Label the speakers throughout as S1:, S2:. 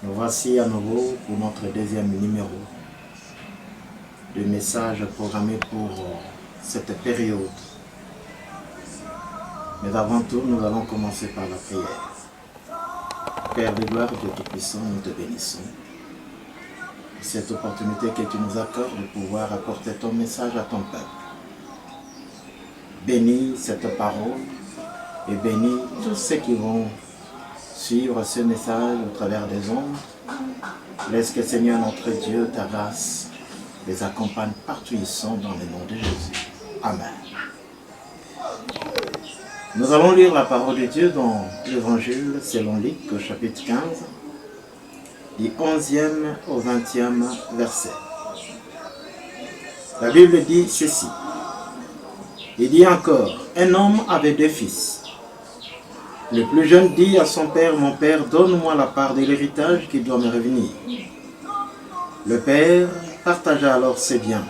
S1: Nous voici à nouveau pour notre deuxième numéro de message programmé pour cette période. Mais avant tout, nous allons commencer par la prière. Père de gloire, Dieu Tout-Puissant, nous te bénissons. Cette opportunité que tu nous accordes de pouvoir apporter ton message à ton peuple. Bénis cette parole et bénis tous ceux qui vont suivre ce message au travers des ondes. Laisse que Seigneur notre Dieu, ta grâce les accompagne partout où ils sont dans le nom de Jésus. Amen. Nous allons lire la parole de Dieu dans l'Évangile selon Luc au chapitre 15, du 11e au 20e verset. La Bible dit ceci. Il dit encore, un homme avait deux fils. Le plus jeune dit à son père, « Mon père, donne-moi la part de l'héritage qui doit me revenir. » Le père partagea alors ses biens.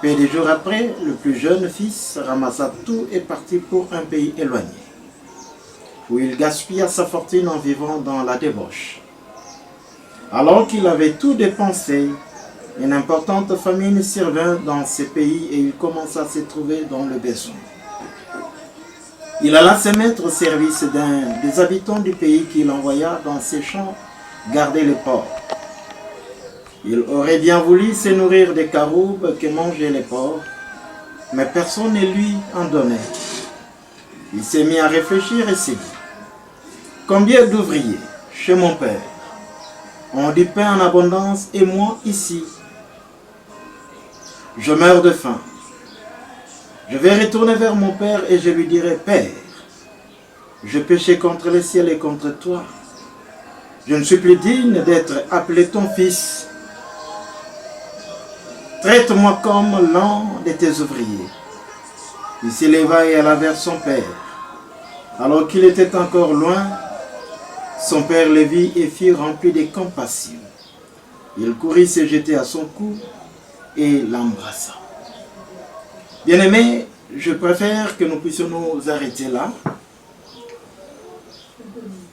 S1: Peu de jours après, le plus jeune fils ramassa tout et partit pour un pays éloigné, où il gaspilla sa fortune en vivant dans la débauche. Alors qu'il avait tout dépensé, une importante famine survint dans ce pays et il commença à se trouver dans le besoin. Il alla se mettre au service d'un des habitants du pays qu'il envoya dans ses champs garder les porcs. Il aurait bien voulu se nourrir des caroubes que mangeaient les porcs, mais personne ne lui en donnait. Il s'est mis à réfléchir et s'est dit, « Combien d'ouvriers chez mon père ont du pain en abondance et moi ici, je meurs de faim. Je vais retourner vers mon père et je lui dirai, « Père, je péchais contre le ciel et contre toi. Je ne suis plus digne d'être appelé ton fils. Traite-moi comme l'un de tes ouvriers. » Il s'éleva et alla vers son père. Alors qu'il était encore loin, son père le vit et fut rempli de compassion. Il courut se jeter à son cou et l'embrassa. Bien-aimés, je préfère que nous puissions nous arrêter là.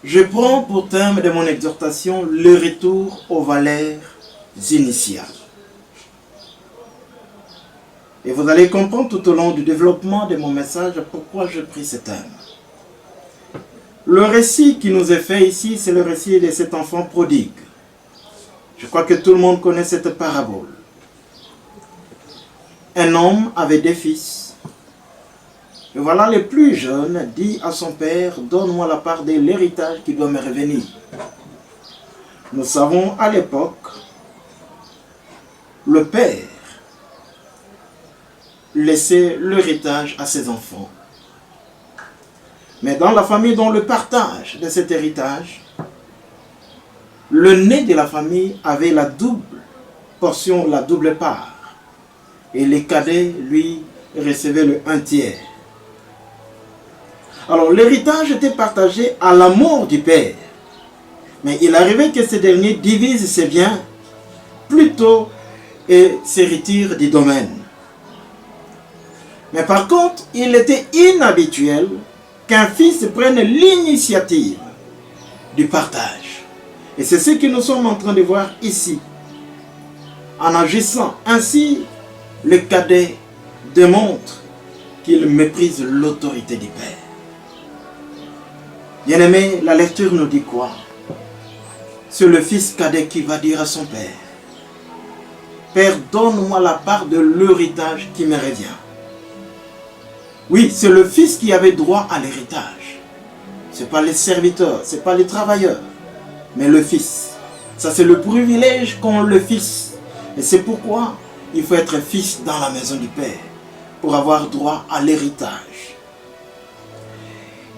S1: Je prends pour thème de mon exhortation le retour aux valeurs initiales. Et vous allez comprendre tout au long du développement de mon message pourquoi je pris ce thème. Le récit qui nous est fait ici, c'est le récit de cet enfant prodigue. Je crois que tout le monde connaît cette parabole. Un homme avait deux fils. Et voilà, le plus jeune dit à son père, « Donne-moi la part de l'héritage qui doit me revenir. » Nous savons à l'époque, le père laissait l'héritage à ses enfants. Mais dans la famille dont le partage de cet héritage, le né de la famille avait la double portion, la double part. Et les cadets, lui, recevaient le 1/3. Alors l'héritage était partagé à la mort du père. Mais il arrivait que ce dernier divise ses biens plutôt et se retire du domaine. Mais par contre, il était inhabituel qu'un fils prenne l'initiative du partage. Et c'est ce que nous sommes en train de voir ici. En agissant ainsi, le cadet démontre qu'il méprise l'autorité du père. Bien-aimé, la lecture nous dit quoi? C'est le fils cadet qui va dire à son père, « Père, donne-moi la part de l'héritage qui me revient. » Oui, c'est le fils qui avait droit à l'héritage. Ce n'est pas les serviteurs, ce n'est pas les travailleurs, mais le fils. Ça, c'est le privilège qu'ont le fils. Et c'est pourquoi il faut être fils dans la maison du Père, pour avoir droit à l'héritage.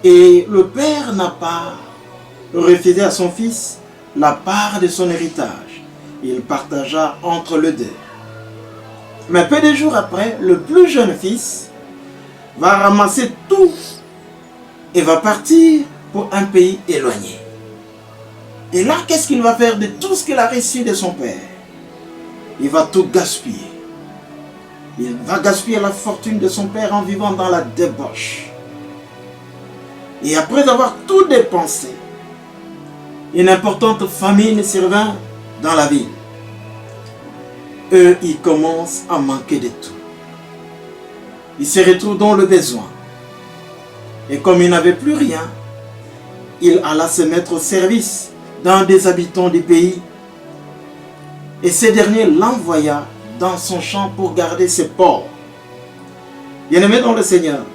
S1: Et le père n'a pas refusé à son fils la part de son héritage. Il partagea entre les deux. Mais peu de jours après, le plus jeune fils va ramasser tout et va partir pour un pays éloigné. Et là, qu'est-ce qu'il va faire de tout ce qu'il a reçu de son père? Il va tout gaspiller. Il va gaspiller la fortune de son père en vivant dans la débauche. Et après avoir tout dépensé, une importante famine survint dans la ville. Eux, ils commencent à manquer de tout. Ils se retrouvent dans le besoin. Et comme il n'avait plus rien, il alla se mettre au service d'un des habitants du pays. Et ce dernier l'envoya dans son champ pour garder ses porcs. Bien-aimé dans le Seigneur,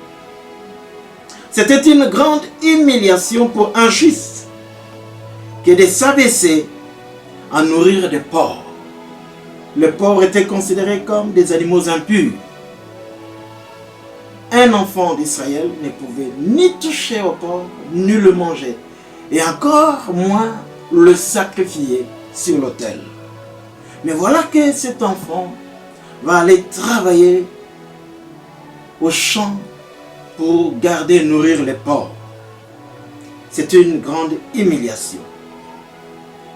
S1: c'était une grande humiliation pour un juif que de s'abaisser à nourrir des porcs. Les porcs étaient considérés comme des animaux impurs. Un enfant d'Israël ne pouvait ni toucher au porc, ni le manger, et encore moins le sacrifier sur l'autel. Mais voilà que cet enfant va aller travailler au champ pour garder et nourrir les porcs. C'est une grande humiliation.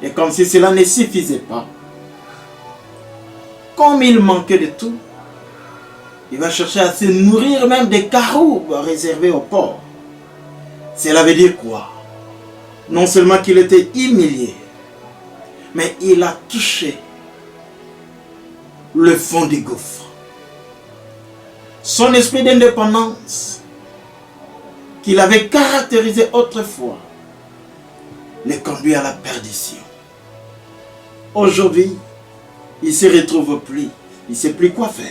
S1: Et comme si cela ne suffisait pas, comme il manquait de tout, il va chercher à se nourrir même des caroubes réservés aux porcs. Cela veut dire quoi? Non seulement qu'il était humilié, mais il a touché le fond du gouffre. Son esprit d'indépendance qu'il avait caractérisé autrefois le conduit à la perdition. Aujourd'hui, il ne se retrouve plus, il ne sait plus quoi faire.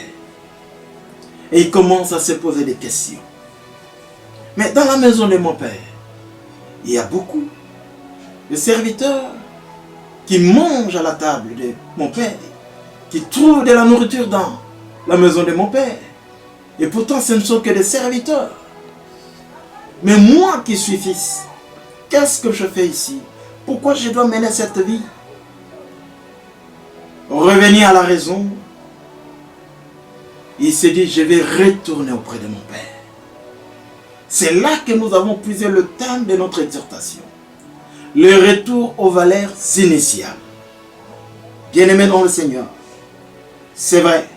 S1: Et il commence à se poser des questions. Mais dans la maison de mon père, il y a beaucoup de serviteurs qui mangent à la table de mon père, qui trouvent de la nourriture dans la maison de mon père. Et pourtant, ce ne sont que des serviteurs. Mais moi qui suis fils, qu'est-ce que je fais ici? Pourquoi je dois mener cette vie? Revenir à la raison, il s'est dit, je vais retourner auprès de mon Père. C'est là que nous avons puisé le thème de notre exhortation. Le retour aux valeurs initiales. Bien-aimé dans le Seigneur, c'est vrai,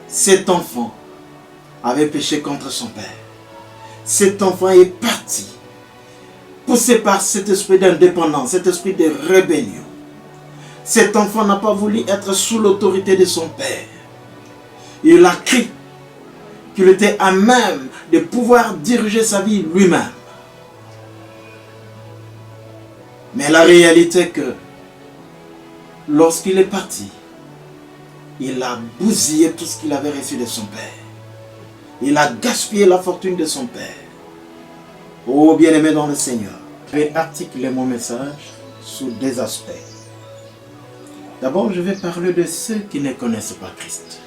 S1: cet enfant avait péché contre son Père. Cet enfant est parti, poussé par cet esprit d'indépendance, cet esprit de rébellion. Cet enfant n'a pas voulu être sous l'autorité de son Père. Il a cru qu'il était à même de pouvoir diriger sa vie lui-même. Mais la réalité est que lorsqu'il est parti, il a bousillé tout ce qu'il avait reçu de son Père. Il a gaspillé la fortune de son Père. Oh bien-aimé dans le Seigneur, je vais articuler mon message sous deux aspects. D'abord, je vais parler de ceux qui ne connaissent pas Christ.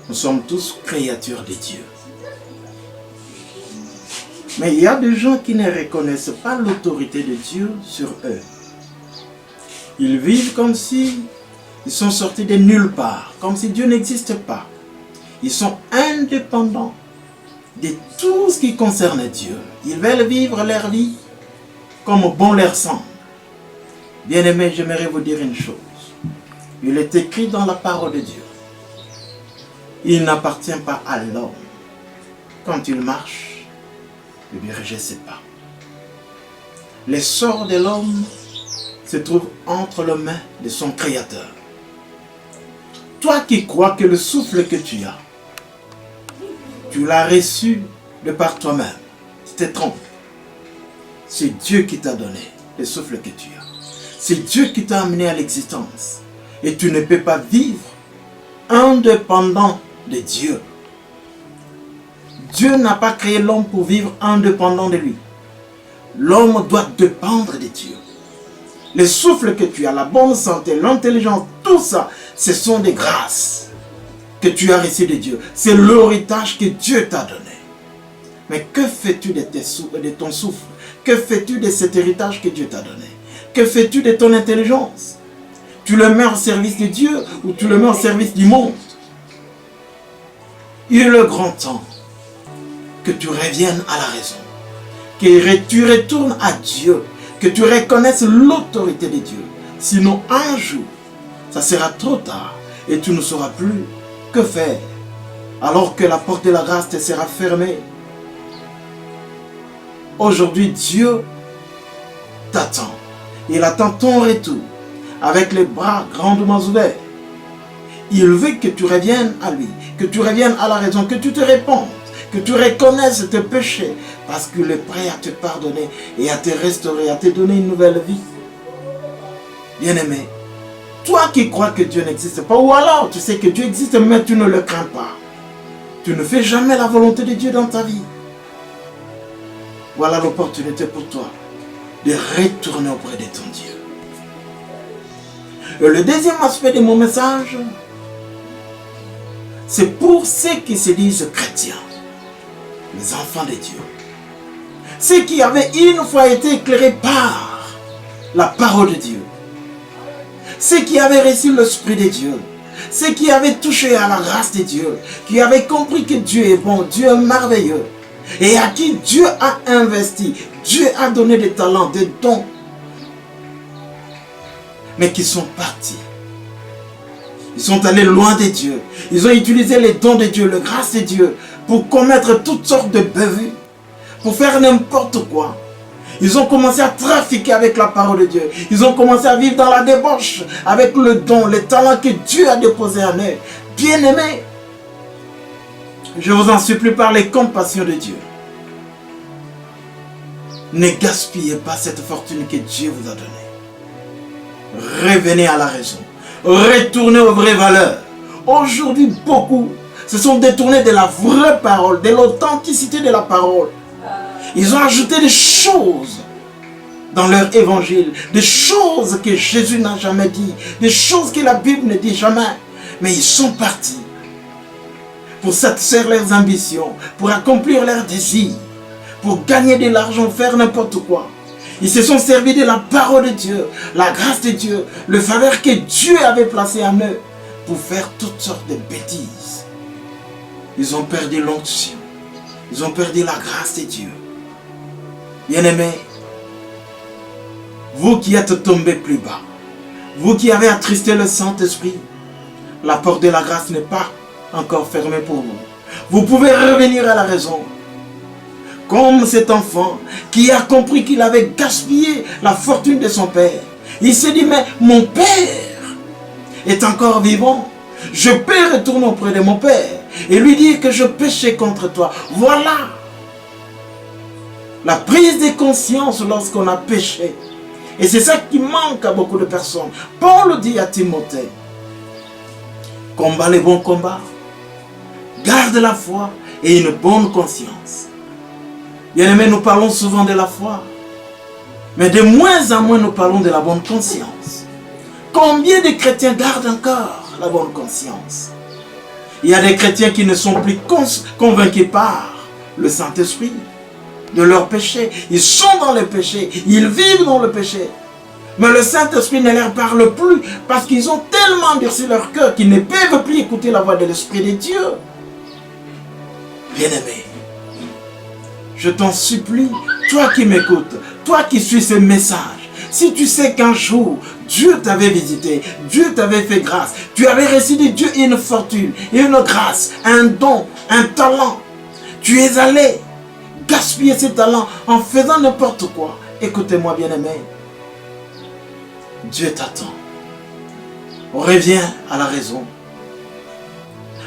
S1: Nous sommes tous créatures de Dieu. Mais il y a des gens qui ne reconnaissent pas l'autorité de Dieu sur eux. Ils vivent comme si ils sont sortis de nulle part, comme si Dieu n'existe pas. Ils sont indépendants de tout ce qui concerne Dieu. Ils veulent vivre leur vie comme bon leur semble. Bien-aimés, j'aimerais vous dire une chose. Il est écrit dans la parole de Dieu. Il n'appartient pas à l'homme. Quand il marche, de diriger ses pas. Les sorts de l'homme se trouvent entre les mains de son Créateur. Toi qui crois que le souffle que tu as, tu l'as reçu de par toi-même. Tu te trompes. C'est Dieu qui t'a donné le souffle que tu as. C'est Dieu qui t'a amené à l'existence. Et tu ne peux pas vivre indépendant de Dieu. Dieu n'a pas créé l'homme pour vivre indépendant de lui. L'homme doit dépendre de Dieu. Le souffle que tu as, la bonne santé, l'intelligence, tout ça, ce sont des grâces que tu as reçues de Dieu. C'est l'héritage que Dieu t'a donné. Mais que fais-tu de ton souffle? Que fais-tu de cet héritage que Dieu t'a donné? Que fais-tu de ton intelligence? Tu le mets au service de Dieu ou tu le mets au service du monde? Il est le grand temps que tu reviennes à la raison, que tu retournes à Dieu, que tu reconnaisses l'autorité de Dieu. Sinon, un jour, ça sera trop tard et tu ne sauras plus que faire, alors que la porte de la grâce te sera fermée. Aujourd'hui, Dieu t'attend. Il attend ton retour avec les bras grandement ouverts. Il veut que tu reviennes à lui, que tu reviennes à la raison, que tu te répandes, que tu reconnaisses tes péchés, parce qu'il est prêt à te pardonner et à te restaurer, à te donner une nouvelle vie. Bien-aimé, toi qui crois que Dieu n'existe pas, ou alors tu sais que Dieu existe mais tu ne le crains pas, tu ne fais jamais la volonté de Dieu dans ta vie. Voilà l'opportunité pour toi de retourner auprès de ton Dieu. Et le deuxième aspect de mon message, c'est pour ceux qui se disent chrétiens, les enfants de Dieu. Ceux qui avaient une fois été éclairés par la parole de Dieu. Ceux qui avaient reçu l'Esprit de Dieu. Ceux qui avaient touché à la grâce de Dieu. Qui avaient compris que Dieu est bon, Dieu est merveilleux. Et à qui Dieu a investi. Dieu a donné des talents, des dons. Mais qui sont partis. Ils sont allés loin de Dieu. Ils ont utilisé les dons de Dieu, la grâce de Dieu, pour commettre toutes sortes de bévues, pour faire n'importe quoi. Ils ont commencé à trafiquer avec la parole de Dieu. Ils ont commencé à vivre dans la débauche avec le don, les talents que Dieu a déposés en eux. Bien-aimés, je vous en supplie par les compassions de Dieu. Ne gaspillez pas cette fortune que Dieu vous a donnée. Revenez à la raison. Retournez aux vraies valeurs. Aujourd'hui, beaucoup se sont détournés de la vraie parole, de l'authenticité de la parole. Ils ont ajouté des choses dans leur évangile, des choses que Jésus n'a jamais dit, des choses que la Bible ne dit jamais. Mais ils sont partis pour satisfaire leurs ambitions, pour accomplir leurs désirs, pour gagner de l'argent, faire n'importe quoi. Ils se sont servis de la parole de Dieu, la grâce de Dieu, le faveur que Dieu avait placé en eux pour faire toutes sortes de bêtises. Ils ont perdu l'onction. Ils ont perdu la grâce de Dieu. Bien-aimés, vous qui êtes tombés plus bas, vous qui avez attristé le Saint-Esprit, la porte de la grâce n'est pas encore fermée pour vous. Vous pouvez revenir à la raison. Comme cet enfant qui a compris qu'il avait gaspillé la fortune de son père. Il s'est dit, mais mon père est encore vivant. Je peux retourner auprès de mon père et lui dire que je péchais contre toi. Voilà la prise de conscience lorsqu'on a péché. Et c'est ça qui manque à beaucoup de personnes. Paul dit à Timothée, combat les bons combats, garde la foi et une bonne conscience. Bien-aimés, nous parlons souvent de la foi, mais de moins en moins nous parlons de la bonne conscience. Combien de chrétiens gardent encore la bonne conscience? Il y a des chrétiens qui ne sont plus convaincus par le Saint-Esprit de leur péché. Ils sont dans le péché, ils vivent dans le péché. Mais le Saint-Esprit ne leur parle plus parce qu'ils ont tellement endurci leur cœur qu'ils ne peuvent plus écouter la voix de l'Esprit de Dieu. Bien-aimés, je t'en supplie, toi qui m'écoutes, toi qui suis ce message, si tu sais qu'un jour, Dieu t'avait visité, Dieu t'avait fait grâce, tu avais reçu de Dieu une fortune, une grâce, un don, un talent, tu es allé gaspiller ce talent en faisant n'importe quoi. Écoutez-moi, bien-aimé, Dieu t'attend. Reviens à la raison.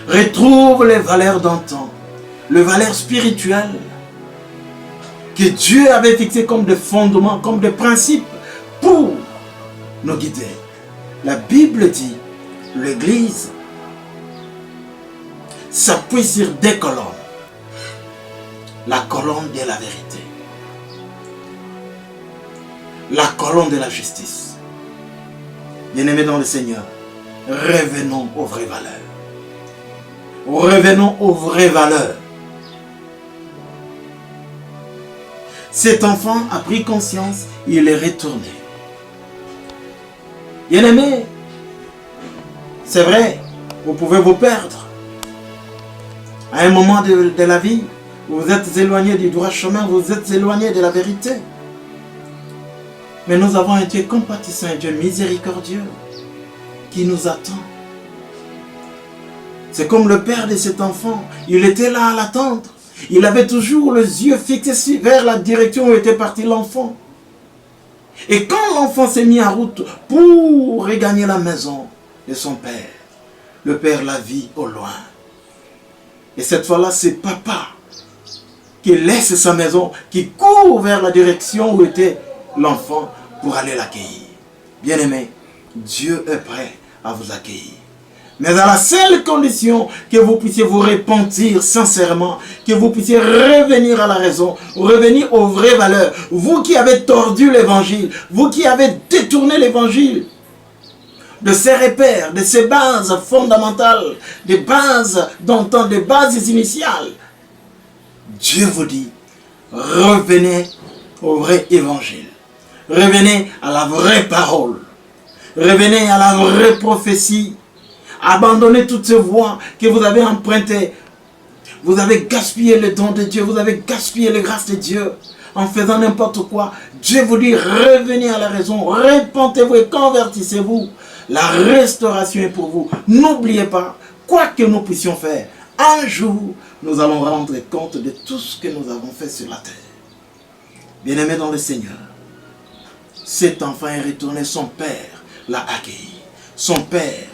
S1: Retrouve les valeurs d'antan, les valeurs spirituelles que Dieu avait fixées comme des fondements, comme des principes pour nous guider. La Bible dit, l'Église s'appuie sur deux colonnes. La colonne de la vérité, la colonne de la justice. Bien-aimés dans le Seigneur, revenons aux vraies valeurs. Revenons aux vraies valeurs. Cet enfant a pris conscience, il est retourné. Bien-aimés, c'est vrai, vous pouvez vous perdre. À un moment de la vie, vous vous êtes éloigné du droit chemin, vous vous êtes éloigné de la vérité. Mais nous avons un Dieu compatissant, un Dieu miséricordieux qui nous attend. C'est comme le père de cet enfant, il était là à l'attendre. Il avait toujours les yeux fixés vers la direction où était parti l'enfant. Et quand l'enfant s'est mis en route pour regagner la maison de son père, le père la vit au loin. Et cette fois-là, c'est papa qui laisse sa maison, qui court vers la direction où était l'enfant pour aller l'accueillir. Bien-aimé, Dieu est prêt à vous accueillir. Mais à la seule condition que vous puissiez vous repentir sincèrement, que vous puissiez revenir à la raison, revenir aux vraies valeurs. Vous qui avez tordu l'évangile, vous qui avez détourné l'évangile de ses repères, de ses bases fondamentales, des bases d'antan, des bases initiales. Dieu vous dit, revenez au vrai évangile. Revenez à la vraie parole. Revenez à la vraie prophétie. Abandonnez toutes ces voies que vous avez empruntées. Vous avez gaspillé le don de Dieu. Vous avez gaspillé les grâces de Dieu en faisant n'importe quoi. Dieu vous dit, revenez à la raison. Repentez-vous et convertissez-vous. La restauration est pour vous. N'oubliez pas, quoi que nous puissions faire, un jour, nous allons rendre compte de tout ce que nous avons fait sur la terre. Bien-aimé dans le Seigneur, cet enfant est retourné, son père l'a accueilli. Son père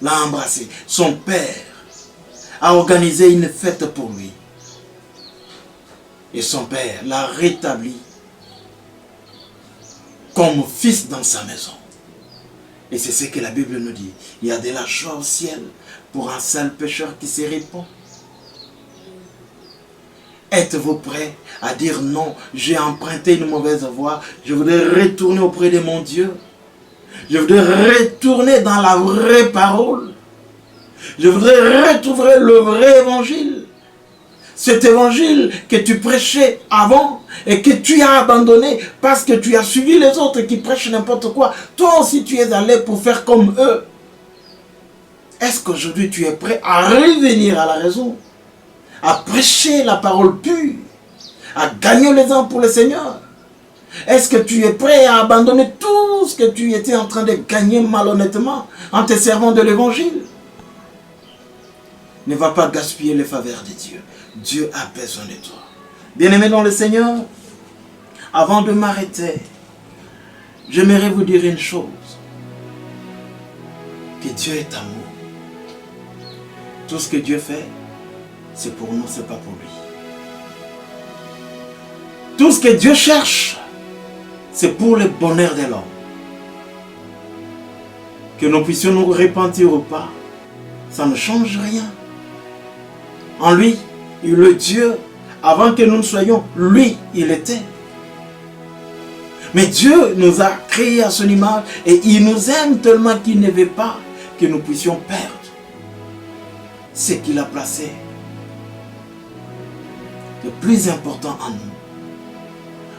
S1: l'a embrassé. Son père a organisé une fête pour lui. Et son père l'a rétabli comme fils dans sa maison. Et c'est ce que la Bible nous dit. Il y a de la joie au ciel pour un seul pécheur qui se répand. Êtes-vous prêt à dire non, j'ai emprunté une mauvaise voie, je voudrais retourner auprès de mon Dieu. Je voudrais retourner dans la vraie parole. Je voudrais retrouver le vrai évangile. Cet évangile que tu prêchais avant et que tu as abandonné parce que tu as suivi les autres qui prêchent n'importe quoi. Toi aussi tu es allé pour faire comme eux. Est-ce qu'aujourd'hui tu es prêt à revenir à la raison? À prêcher la parole pure? À gagner les âmes pour le Seigneur? Est-ce que tu es prêt à abandonner tout ce que tu étais en train de gagner malhonnêtement en te servant de l'évangile? Ne va pas gaspiller les faveurs de Dieu. Dieu a besoin de toi. Bien-aimé dans le Seigneur, avant de m'arrêter, j'aimerais vous dire une chose. Que Dieu est amour. Tout ce que Dieu fait, c'est pour nous, c'est pas pour lui. Tout ce que Dieu cherche, c'est pour le bonheur de l'homme. Que nous puissions nous repentir ou pas, ça ne change rien. En lui, le Dieu, avant que nous ne soyons, lui, il était. Mais Dieu nous a créés à son image et il nous aime tellement qu'il ne veut pas que nous puissions perdre ce qu'il a placé le plus important en nous.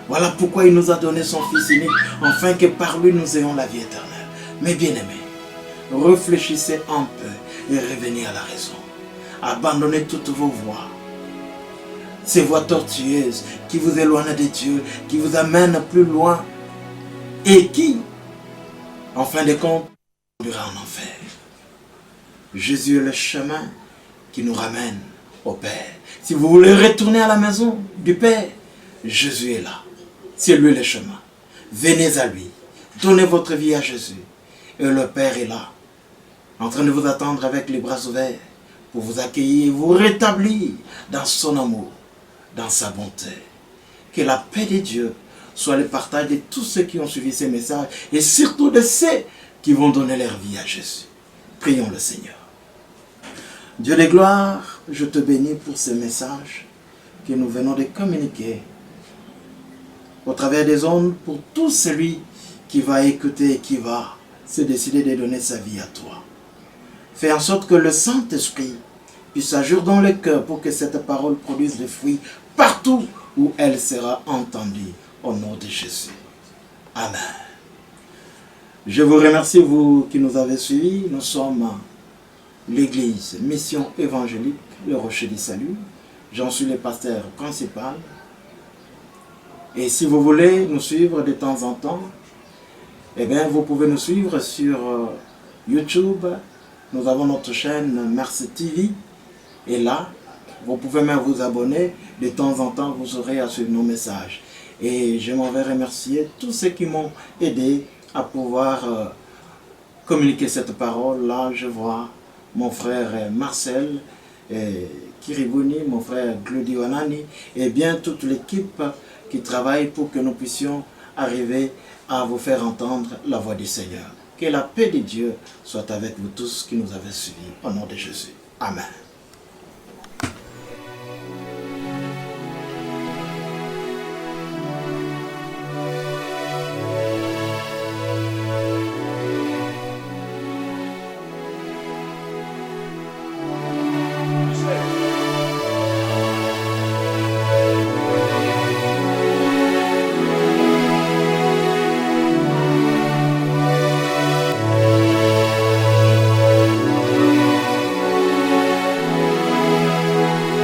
S1: Voilà pourquoi il nous a donné son Fils unique, afin que par lui nous ayons la vie éternelle. Mais bien aimés, réfléchissez un peu et revenez à la raison. Abandonnez toutes vos voies. Ces voies tortueuses qui vous éloignent de Dieu, qui vous amènent plus loin et qui, en fin de compte, conduira en enfer. Jésus est le chemin qui nous ramène au Père. Si vous voulez retourner à la maison du Père, Jésus est là. C'est lui le chemin. Venez à lui. Donnez votre vie à Jésus. Et le Père est là, en train de vous attendre avec les bras ouverts pour vous accueillir et vous rétablir dans son amour, dans sa bonté. Que la paix de Dieu soit le partage de tous ceux qui ont suivi ces messages et surtout de ceux qui vont donner leur vie à Jésus. Prions le Seigneur. Dieu de gloire, je te bénis pour ces messages que nous venons de communiquer au travers des ondes pour tout celui qui va écouter et qui va se décider de donner sa vie à toi. Fais en sorte que le Saint-Esprit puisse agir dans le cœur pour que cette parole produise des fruits partout où elle sera entendue au nom de Jésus. Amen. Je vous remercie, vous qui nous avez suivis. Nous sommes l'église Mission Évangélique, le Rocher du Salut. J'en suis le pasteur principal. Et si vous voulez nous suivre de temps en temps, eh bien, vous pouvez nous suivre sur YouTube. Nous avons notre chaîne Merci TV. Et là, vous pouvez même vous abonner. De temps en temps, vous aurez à suivre nos messages. Et je m'en vais remercier tous ceux qui m'ont aidé à pouvoir communiquer cette parole. Là, je vois mon frère Marcel, Kiribuni, mon frère Glody Wanani, et bien toute l'équipe qui travaille pour que nous puissions arriver à vous faire entendre la voix du Seigneur. Que la paix de Dieu soit avec vous tous qui nous avez suivis. Au nom de Jésus. Amen.